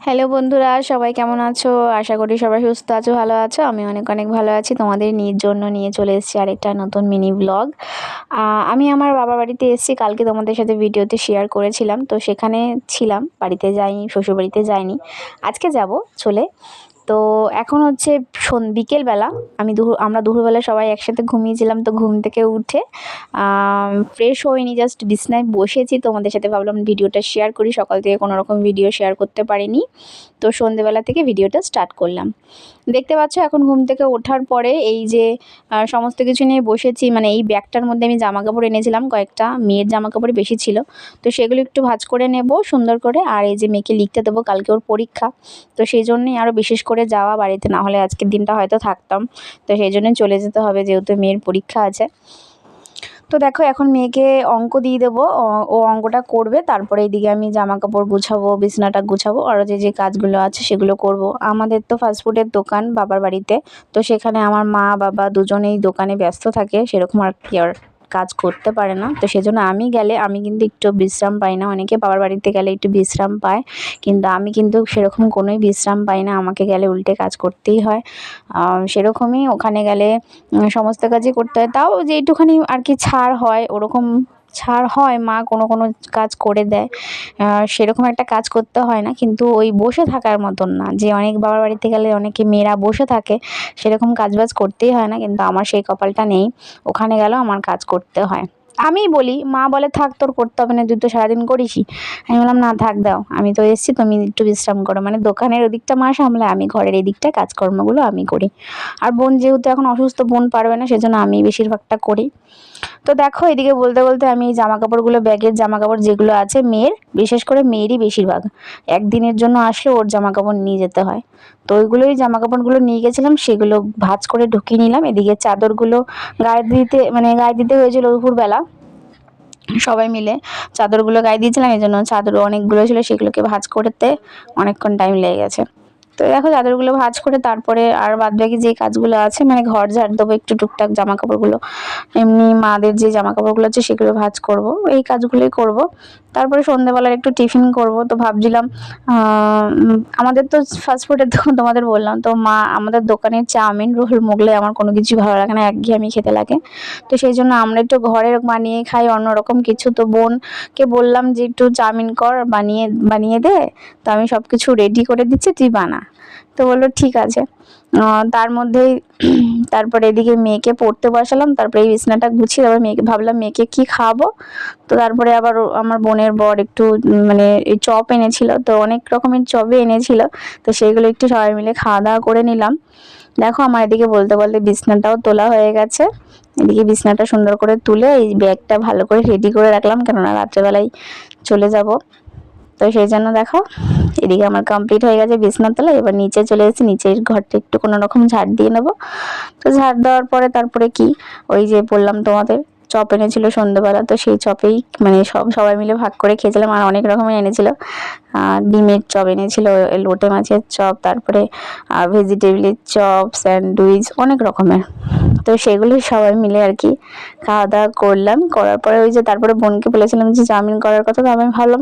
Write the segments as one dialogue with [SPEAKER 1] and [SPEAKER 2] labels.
[SPEAKER 1] Hello বন্ধুরা, সবাই কেমন আছো? আশা করি সবাই সুস্থ আছো, ভালো আছো। আমি অনেক অনেক ভালো আছি। তোমাদের জন্য নিয়ে চলে এসেছি আরেকটা নতুন মিনি ব্লগ। আমি আমার বাবার বাড়িতে এসেছি। কালকে তোমাদের সাথে ভিডিওতে শেয়ার করেছিলাম, তো সেখানে ছিলাম, বাড়িতে যাইনি, শ্বশুরবাড়িতে যাইনি। আজকে যাব চলে। তো এখন হচ্ছে বিকেলবেলা। আমরা দুপুরবেলা সবাই একসাথে ঘুমিয়েছিলাম, তো ঘুম থেকে উঠে ফ্রেশ হইনি, জাস্ট বিছনায় বসেছি। তোমাদের সাথে ভাবলাম ভিডিওটা শেয়ার করি। সকাল থেকে কোনো রকম ভিডিও শেয়ার করতে পারিনি, তো সন্ধেবেলা থেকে ভিডিওটা স্টার্ট করলাম। দেখতে পাচ্ছ এখন ঘুম থেকে ওঠার পরে এই যে সমস্ত কিছু নিয়ে বসেছি। মানে এই ব্যাগটার মধ্যে আমি জামা কাপড় এনেছিলাম, কয়েকটা মেয়ের জামা কাপড় বেশি ছিল, তো সেগুলো একটু ভাঁজ করে নেব সুন্দর করে। আর এই যে মেয়েকে লিখতে দেবো, কালকে ওর পরীক্ষা, তো সেই জন্যই আরও বিশেষ করে যাওয়া বাড়িতে, না হলে আজকের দিনটা হয়তো থাকতাম। তো সেই জন্যই চলে যেতে হবে, যেহেতু মেয়ের পরীক্ষা আছে। তো দেখো এখন মেয়েকে অঙ্ক দিয়ে দেবো, ও অঙ্কটা করবে, তারপরে এইদিকে আমি জামা কাপড় গুছাবো, বিছানাটা গুছাবো, আরও যে যে কাজগুলো আছে সেগুলো করব। আমাদের তো ফাস্টফুডের দোকান বাবার বাড়িতে, তো সেখানে আমার মা বাবা দুজনেই দোকানে ব্যস্ত থাকে, সেরকম আর কি আর কাজ করতে পারে না। তো সেজন্য আমি গেলে আমি কিন্তু একটু বিশ্রাম পাই না। অনেকে বাবার বাড়িতে গেলে একটু বিশ্রাম পায়, কিন্তু আমি কিন্তু সেরকম কোনোই বিশ্রাম পাই না। আমাকে গেলে উল্টে কাজ করতেই হয়। সেরকমই ওখানে গেলে সমস্ত কাজই করতে হয়। তাও যেইটুখানি আর কি ছাড় হয়, ওরকম ছাড় হয়, মা কোনো কোনো কাজ করে দেয়। সেরকম একটা কাজ করতে হয় না, কিন্তু ওই বসে থাকার মতন না, যে অনেক বাবার বাড়িতে গেলে অনেকে মেয়েরা বসে থাকে, সেরকম কাজবাজ করতেই হয় না। কিন্তু আমার সেই কপালটা নেই, ওখানে গেলেও আমার কাজ করতে হয়। আমি বলি, মা বলে থাক তোর করতে হবে না, তুই তো সারাদিন করিসই। আমি বললাম না থাক, দাও, আমি তো এসেছি, তুমি একটু বিশ্রাম করো। মানে দোকানের ওদিকটা মা সামলায়, আমি ঘরের এই দিকটা কাজকর্মগুলো আমি করি। আর বোন যেহেতু এখন অসুস্থ, বোন পারবে না, সেজন্য আমি বেশিরভাগটা করি। তো দেখো এদিকে বলতে বলতে আমি এই জামা কাপড়গুলো, ব্যাগের জামা কাপড় যেগুলো আছে মেয়ের, বিশেষ করে মেয়েরই বেশিরভাগ, একদিনের জন্য আসলে ওর জামা কাপড় নিয়ে যেতে হয়, তো ওইগুলোই জামা কাপড়গুলো নিয়ে গেছিলাম, সেগুলো ভাঁজ করে ঢুকিয়ে নিলাম। এদিকে চাদরগুলো গায়ে দিতে হয়েছিল দুপুরবেলা, সবাই মিলে চাদরগুলো গায়ে দিয়েছিলাম, এই জন্য চাদর অনেকগুলো ছিল, সেগুলোকে ভাঁজ করতে অনেকক্ষণ টাইম লেগে গেছে। তো দেখো চাদরগুলো ভাঁজ করে তারপরে আর বাদবাকি যে কাজগুলো আছে, মানে ঘর ঝাড় দেবো, একটু টুকটাক জামা কাপড়গুলো, এমনি মাদের যে জামা কাপড়গুলো আছে সেগুলো ভাঁজ করব, এই কাজগুলোই করব। তারপরে সন্ধ্যেবেলার একটু টিফিন করব। তো ভাবছিলাম আমাদের তো ফাস্টফুডের দোকান, তোমাদের বললাম তো, মা আমাদের দোকানের চাউমিন, রোল, মোগলাই আমার কোনো কিছু ভালো লাগে না, একঘেয়েমি খেতে লাগে। তো সেই জন্য আমরা একটু ঘরে বানিয়ে খাই অন্যরকম কিছু। তো বোনকে বললাম যে একটু চাউমিন কর, বানিয়ে দে, তো আমি সব কিছু রেডি করে দিচ্ছি, তুই বানা। তো বললো ঠিক আছে। তার মধ্যেই তারপরে এদিকে মেয়েকে পড়তে বসালাম, তারপরে এই বিছানাটা গুছিয়ে তারপর মেয়েকে ভাবলাম মেয়েকে কি খাওয়াবো। তো তারপরে আবার আমার বোনের বর একটু মানে এই চপ এনেছিল, তো অনেক রকমের চপই এনেছিল, তো সেইগুলো একটু সবাই মিলে খাওয়া দাওয়া করে নিলাম। দেখো আমার এদিকে বলতে বলতে বিছানাটাও তোলা হয়ে গেছে। এদিকে বিছানাটা সুন্দর করে তুলে এই ব্যাগটা ভালো করে রেডি করে রাখলাম, কেননা রাত্রেবেলায় চলে যাব। তো সেই জন্য দেখো এদিকে আমার কমপ্লিট হয়ে গেছে বিছানার তলা। এবার নিচে চলে এসেছি, নিচের ঘরটা একটু কোনো রকম ঝাড় দিয়ে নেবো। তো ঝাড় দেওয়ার পরে তারপরে কি, ওই যে বললাম তোমাদের চপ এনেছিল সন্ধ্যেবেলা, তো সেই চপেই মানে সবাই মিলে ভাগ করে খেয়েছিলাম। আর অনেক রকমের এনেছিল, ডিমের চপ এনেছিল, লোটে মাছের চপ, তারপরে ভেজিটেবিলের চপ, স্যান্ডউইচ, অনেক রকমের। তো সেগুলো সবাই মিলে আর কি খাওয়া দাওয়া করলাম। করার পরে ওই যে তারপরে বোনকে বলেছিলাম যে চাউমিন করার কথা, তো আমি ভাবলাম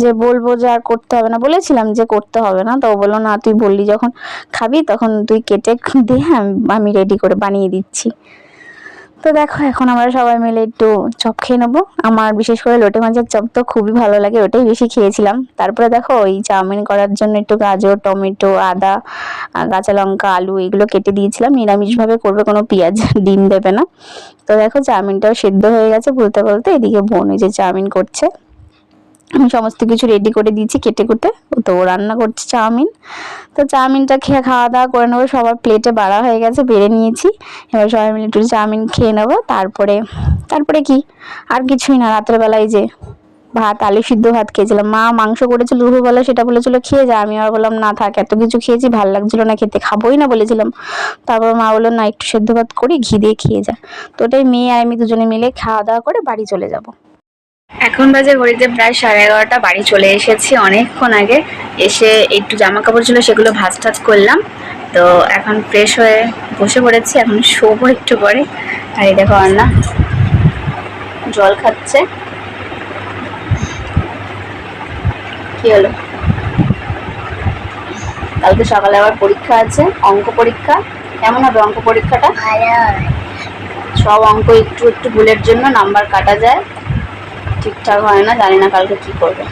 [SPEAKER 1] যে বলবো যে আর করতে হবে না, বলেছিলাম যে করতে হবে না, তো ও বললো না তুই বললি যখন খাবি তখন তুই কেটে দিয়ে আমি রেডি করে বানিয়ে দিচ্ছি। তো দেখো এখন আমরা সবাই মিলে একটু চপ খেয়ে নেবো। আমার বিশেষ করে লোটে মাছের চপ তো খুবই ভালো লাগে, ওটাই বেশি খেয়েছিলাম। তারপরে দেখো ওই চাউমিন করার জন্য একটু গাজর, টমেটো, আদা, কাঁচা লঙ্কা, আলু এগুলো কেটে দিয়েছিলাম। নিরামিষভাবে করবে, কোনো পেঁয়াজ ডিম দেবে না। তো দেখো চাউমিনটাও সেদ্ধ হয়ে গেছে বলতে বলতে, এদিকে বোন এই যে চাউমিন করছে, আমি সমস্ত কিছু রেডি করে দিয়েছি কেটে কুটে, তো ও রান্না করছে চাউমিন। তো চাউমিনটা খেয়ে খাওয়া দাওয়া করে নেবো, সবার প্লেটে বাড়া হয়ে গেছে, বেড়ে নিয়েছি। এবার সবাই মিলে একটু চাউমিন খেয়ে নেবো। তারপরে কি, আর কিছুই না। রাত্রেবেলায় যে ভাত, আলু সিদ্ধ ভাত খেয়েছিলাম, মা মাংস করেছিল দুপুরবেলা, সেটা বলেছিল খেয়ে যা। আমি আর বললাম না থাক, এত কিছু খেয়েছি ভালো লাগছিল না খেতে, খাবোই না বলেছিলাম। তারপর মা বললো না একটু সেদ্ধ ভাত করি, ঘি দিয়ে খেয়ে যা। তো ওটাই মেয়ে আর আমি দুজনে মিলে খাওয়া দাওয়া করে বাড়ি চলে যাবো। এখন বাজে ঘড়িতে প্রায় 11:30, বাড়ি চলে এসেছি অনেকক্ষণ আগে। এসে একটু জামা কাপড় ছিল সেগুলো ভাঁজ টাজ করলাম। তো এখন ফ্রেশ হয়ে বসে পড়েছি, এখন শোবো একটু পরে। আর এই দেখো আন্না জল খাচ্ছে। কি হলো? কালকে সকালে আবার পরীক্ষা আছে, অঙ্ক পরীক্ষা। কেমন হবে অঙ্ক পরীক্ষাটা? সব অঙ্ক একটু একটু ভুলের জন্য নাম্বার কাটা যায়, ঠিকঠাক হয় না। জানি না কালকে কি করবে।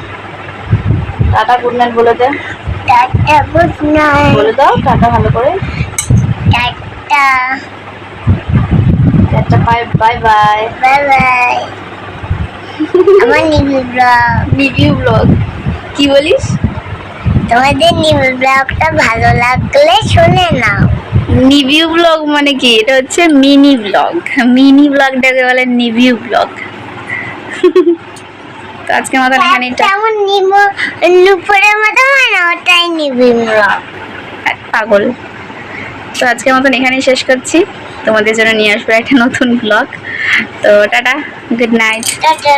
[SPEAKER 1] টাটা গুড নাইট বলে দে।
[SPEAKER 2] টাটা গুড নাইট
[SPEAKER 1] বলে দাও টাটা ভালো করে।
[SPEAKER 2] Tata
[SPEAKER 1] tata bye bye bye
[SPEAKER 2] bye bye. আমার
[SPEAKER 1] রিভিউ ব্লগ কি বলিস?
[SPEAKER 2] তোমাদের নিউ ব্লগটা ভালো লাগলে শুনে নাও।
[SPEAKER 1] নিভিউ ব্লগ মানে কি? এটা হচ্ছে মিনি ব্লগ। মিনি ব্লগটাকে বলে নিভিউ ব্লগ। তো আজকের মতন এখানে
[SPEAKER 2] তেমন নুপুরের মতো হয় না, ওটাই নিবি ব্লগ।
[SPEAKER 1] পাগল। তো আজকের মতন এখানেই শেষ করছি। তোমাদের জন্য নিয়ে আসবো একটা নতুন ব্লগ। তো টাটা গুড নাইট।
[SPEAKER 2] টাটা।